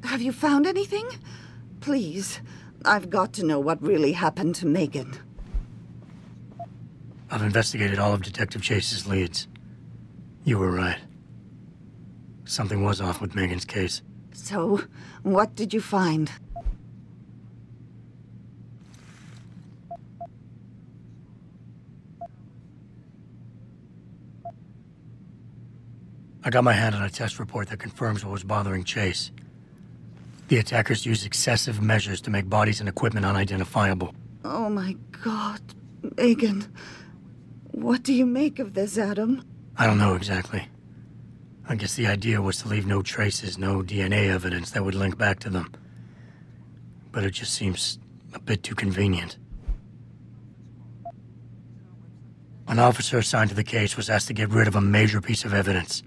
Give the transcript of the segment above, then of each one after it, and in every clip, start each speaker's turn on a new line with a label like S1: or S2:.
S1: Have you found anything? Please, I've got to know what really happened to Megan.
S2: I've investigated all of Detective Chase's leads. You were right. Something was off with Megan's case.
S1: So, what did you find?
S2: I got my hand on a test report that confirms what was bothering Chase. The attackers used excessive measures to make bodies and equipment unidentifiable.
S1: Oh my God, Megan. What do you make of this, Adam?
S2: I don't know exactly. I guess the idea was to leave no traces, no DNA evidence that would link back to them. But it just seems a bit too convenient. An officer assigned to the case was asked to get rid of a major piece of evidence.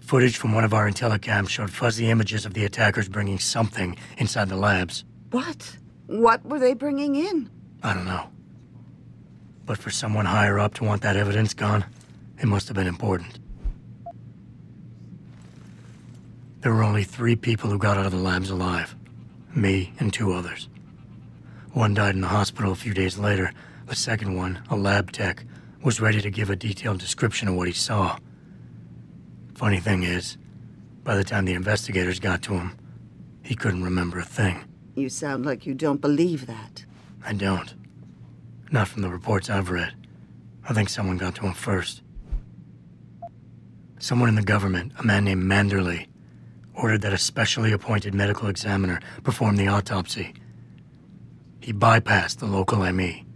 S2: Footage from one of our intellicams showed fuzzy images of the attackers bringing something inside the labs.
S1: What? What were they bringing in?
S2: I don't know. But for someone higher up to want that evidence gone, it must have been important. There were only 3 people who got out of the labs alive. Me and 2 others. One died in the hospital a few days later. The second one, a lab tech, was ready to give a detailed description of what he saw. Funny thing is, by the time the investigators got to him, he couldn't remember a thing.
S1: You sound like you don't believe that.
S2: I don't. Not from the reports I've read. I think someone got to him first. Someone in the government, a man named Manderley, ordered that a specially appointed medical examiner perform the autopsy. He bypassed the local ME.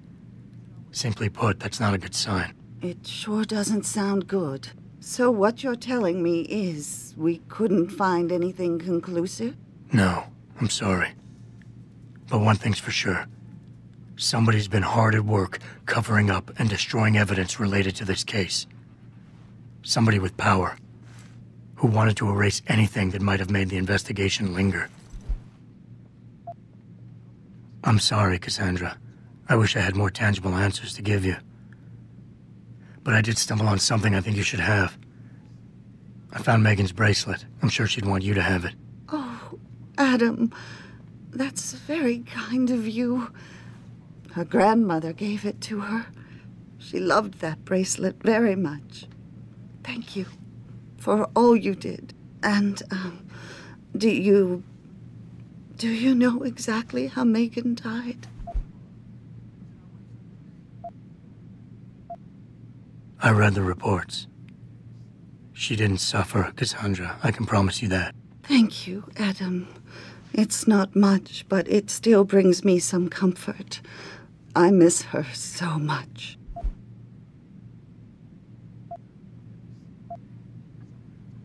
S2: Simply put, that's not a good sign.
S1: It sure doesn't sound good. So what you're telling me is we couldn't find anything conclusive?
S2: No, I'm sorry. But one thing's for sure. Somebody's been hard at work covering up and destroying evidence related to this case. Somebody with power, who wanted to erase anything that might have made the investigation linger. I'm sorry, Cassandra. I wish I had more tangible answers to give you. But I did stumble on something I think you should have. I found Megan's bracelet. I'm sure she'd want you to have it.
S1: Oh, Adam, that's very kind of you. Her grandmother gave it to her. She loved that bracelet very much. Thank you for all you did. And, do you know exactly how Megan died?
S2: I read the reports. She didn't suffer, Cassandra. I can promise you that.
S1: Thank you, Adam. It's not much, but it still brings me some comfort. I miss her so much.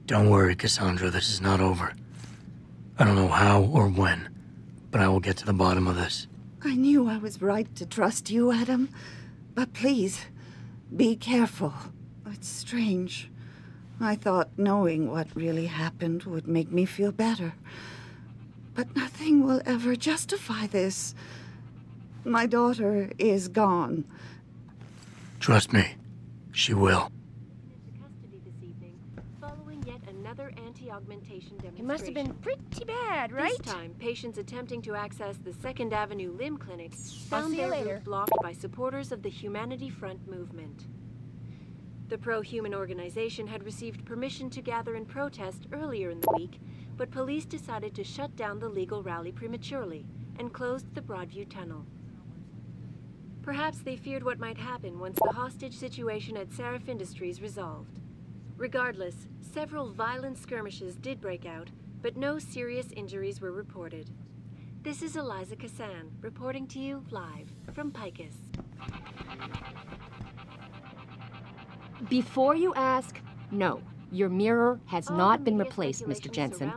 S2: Don't worry, Cassandra. This is not over. I don't know how or when, but I will get to the bottom of this.
S1: I knew I was right to trust you, Adam. But please, be careful. It's strange. I thought knowing what really happened would make me feel better. But nothing will ever justify this. My daughter is gone.
S2: Trust me, she will.
S3: It must have been pretty bad, right?
S4: This time, patients attempting to access the 2nd Avenue Limb Clinic
S3: I'll
S4: found
S3: see you
S4: their
S3: later.
S4: route blocked by supporters of the Humanity Front movement. The pro-human organization had received permission to gather and protest earlier in the week, but police decided to shut down the legal rally prematurely and closed the Broadview Tunnel. Perhaps they feared what might happen once the hostage situation at Seraph Industries resolved. Regardless, several violent skirmishes did break out, but no serious injuries were reported. This is Eliza Cassan, reporting to you live from Picus.
S3: Before you ask, no. Your mirror has not been replaced, Mr. Jensen.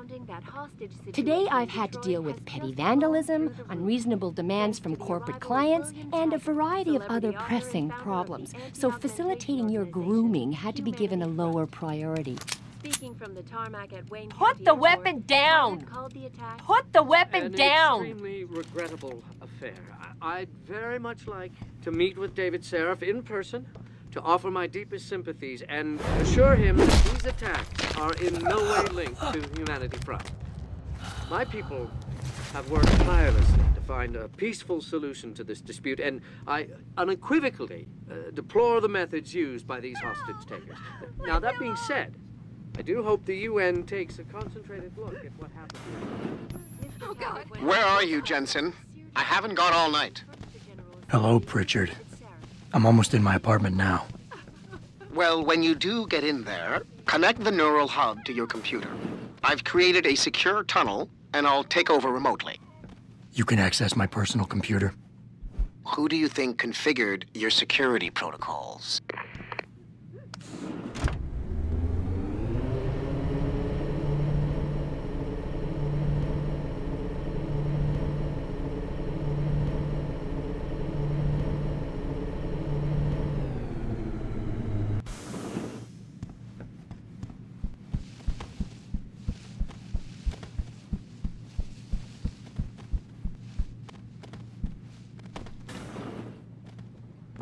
S3: Today I've had to deal with petty vandalism, unreasonable demands from corporate clients, and a variety of other pressing problems. So facilitating your grooming had to be given a lower priority.
S4: Put the weapon down!
S3: Put the weapon down!
S5: An extremely regrettable affair. I'd very much like to meet with David Seraph in person, to offer my deepest sympathies and assure him that these attacks are in no way linked to Humanity Front. My people have worked tirelessly to find a peaceful solution to this dispute, and I unequivocally deplore the methods used by these hostage takers. Now, that being said, I do hope the UN takes a concentrated look at what happened here.
S4: Oh, God.
S6: Where are you, Jensen? I haven't gone all night.
S2: Hello, Pritchard. I'm almost in my apartment now.
S6: Well, when you do get in there, connect the neural hub to your computer. I've created a secure tunnel, and I'll take over remotely.
S2: You can access my personal computer.
S6: Who do you think configured your security protocols?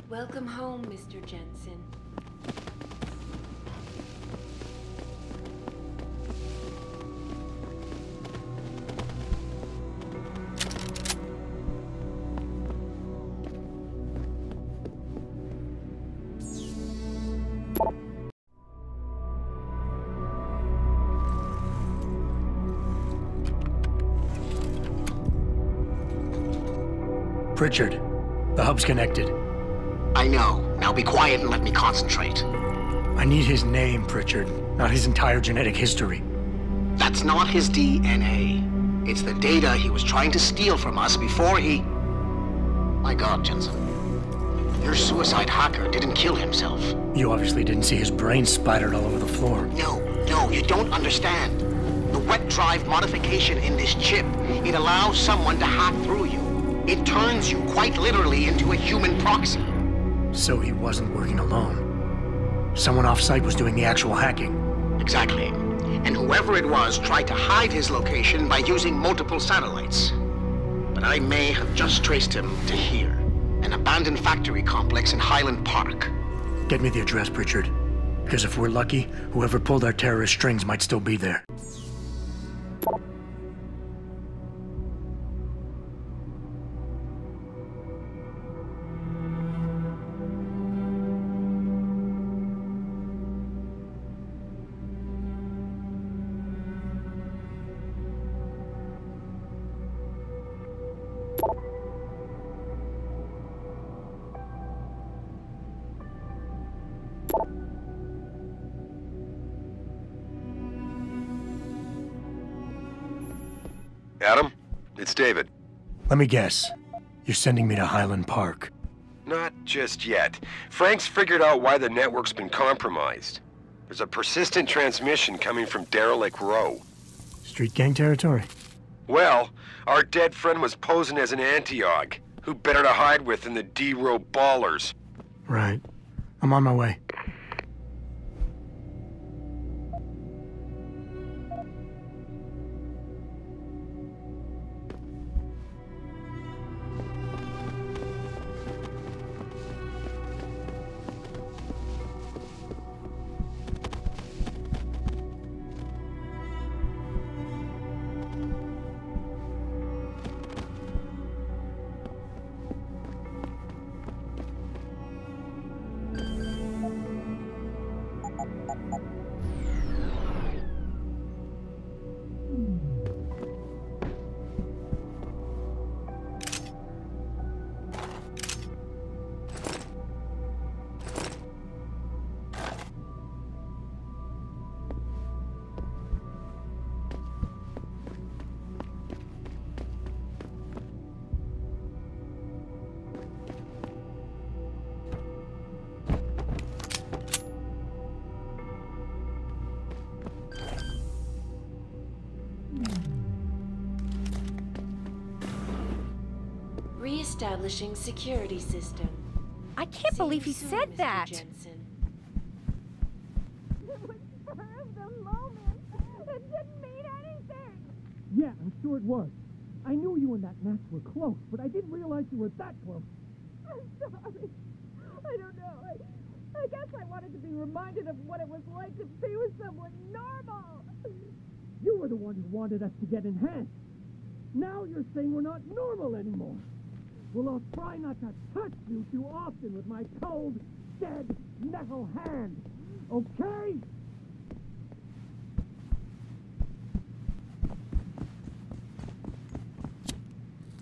S4: Welcome home, Mr. Jensen.
S2: Pritchard, the hub's connected.
S6: I know. Now be quiet and let me concentrate.
S2: I need his name, Pritchard, not his entire genetic history.
S6: That's not his DNA. It's the data he was trying to steal from us before he... My God, Jensen. Your suicide hacker didn't kill himself.
S2: You obviously didn't see his brain splattered all over the floor.
S6: No, you don't understand. The wet drive modification in this chip, it allows someone to hack through you. It turns you quite literally into a human proxy.
S2: So he wasn't working alone. Someone off-site was doing the actual hacking.
S6: Exactly. And whoever it was tried to hide his location by using multiple satellites. But I may have just traced him to here, an abandoned factory complex in Highland Park.
S2: Get me the address, Pritchard. Because if we're lucky, whoever pulled our terrorist strings might still be there.
S7: Adam, it's David.
S2: Let me guess. You're sending me to Highland Park.
S7: Not just yet. Frank's figured out why the network's been compromised. There's a persistent transmission coming from Derelict Row.
S2: Street gang territory?
S7: Well, our dead friend was posing as an anti-aug. Who better to hide with than the D-Row ballers?
S2: Right. I'm on my way.
S4: Re-establishing security system.
S3: I can't believe he said that.
S4: Jensen.
S8: It was spur of the moment. It didn't mean anything.
S9: Yeah, I'm sure it was. I knew you and that Max were close, but I didn't realize you were that close.
S8: I'm sorry. I don't know. I guess I wanted to be reminded of what it was like to be with someone normal.
S9: You were the one who wanted us to get enhanced. Now you're saying we're not normal anymore. Well, I'll try not to touch you too often with my cold, dead metal hand. Okay?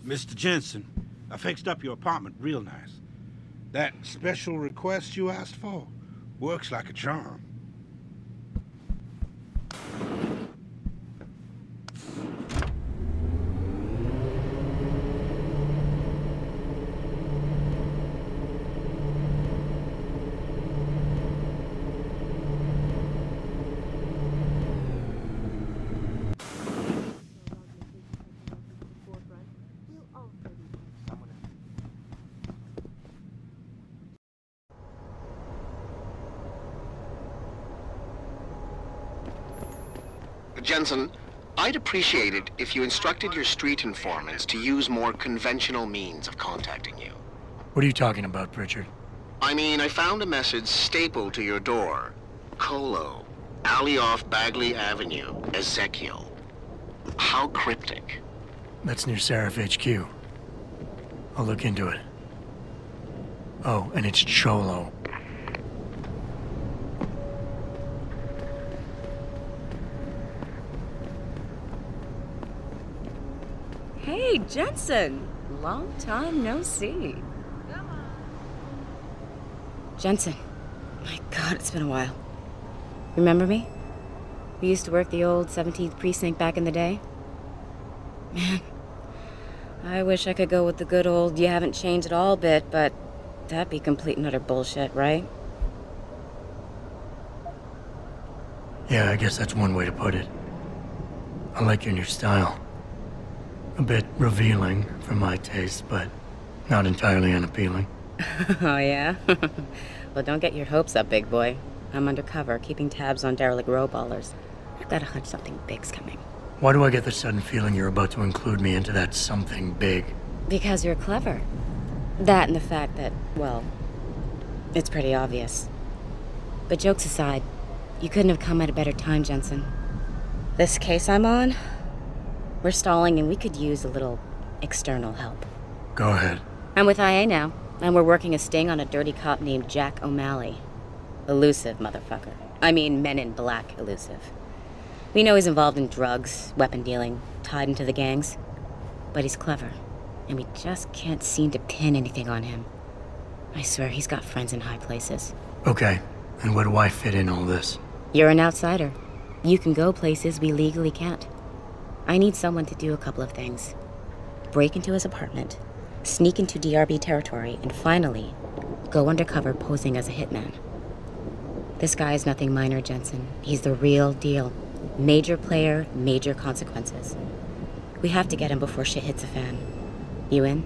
S10: Mr. Jensen, I fixed up your apartment real nice. That special request you asked for works like a charm.
S6: Jensen, I'd appreciate it if you instructed your street informants to use more conventional means of contacting you.
S2: What are you talking about, Pritchard?
S6: I mean, I found a message stapled to your door. Colo, alley off Bagley Avenue, Ezekiel. How cryptic.
S2: That's near Seraph HQ. I'll look into it. Oh, and it's Cholo.
S11: Hey, Jensen! Long time no see. Jensen. My God, it's been a while. Remember me? We used to work the old 17th precinct back in the day. Man, I wish I could go with the good old you haven't changed at all bit, but that'd be complete and utter bullshit, right?
S2: Yeah, I guess that's one way to put it. I like your new style. A bit revealing for my taste, but not entirely unappealing.
S11: Oh, yeah? Well, don't get your hopes up, big boy. I'm undercover, keeping tabs on derelict row ballers. I've got a hunch something big's coming.
S2: Why do I get the sudden feeling you're about to include me into that something big?
S11: Because you're clever. That and the fact that, well, it's pretty obvious. But jokes aside, you couldn't have come at a better time, Jensen. This case I'm on, we're stalling and we could use a little external help.
S2: Go ahead.
S11: I'm with IA now, and we're working a sting on a dirty cop named Jack O'Malley. Elusive motherfucker. I mean, Men in Black elusive. We know he's involved in drugs, weapon dealing, tied into the gangs. But he's clever, and we just can't seem to pin anything on him. I swear he's got friends in high places.
S2: Okay, and where do I fit in all this?
S11: You're an outsider. You can go places we legally can't. I need someone to do a couple of things. Break into his apartment, sneak into DRB territory, and finally, go undercover posing as a hitman. This guy is nothing minor, Jensen. He's the real deal. Major player, major consequences. We have to get him before shit hits a fan. You in?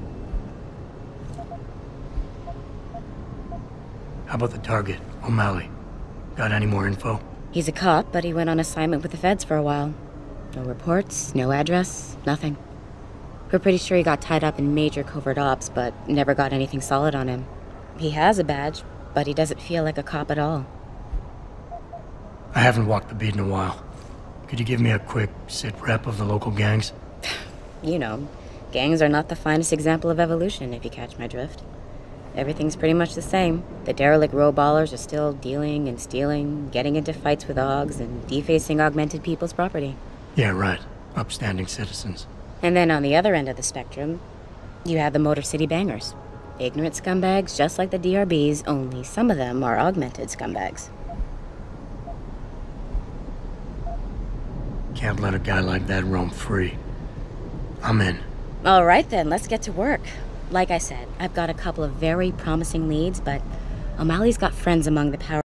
S2: How about the target, O'Malley? Got any more info?
S11: He's a cop, but he went on assignment with the feds for a while. No reports, no address, nothing. We're pretty sure he got tied up in major covert ops, but never got anything solid on him. He has a badge, but he doesn't feel like a cop at all.
S2: I haven't walked the beat in a while. Could you give me a quick sit-rep of the local gangs?
S11: You know, gangs are not the finest example of evolution, if you catch my drift. Everything's pretty much the same. The derelict row ballers are still dealing and stealing, getting into fights with OGs, and defacing augmented people's property.
S2: Yeah, right. Upstanding citizens.
S11: And then on the other end of the spectrum, you have the Motor City Bangers. Ignorant scumbags just like the DRBs, only some of them are augmented scumbags.
S2: Can't let a guy like that roam free. I'm in.
S11: All right then, let's get to work. Like I said, I've got a couple of very promising leads, but O'Malley's got friends among the power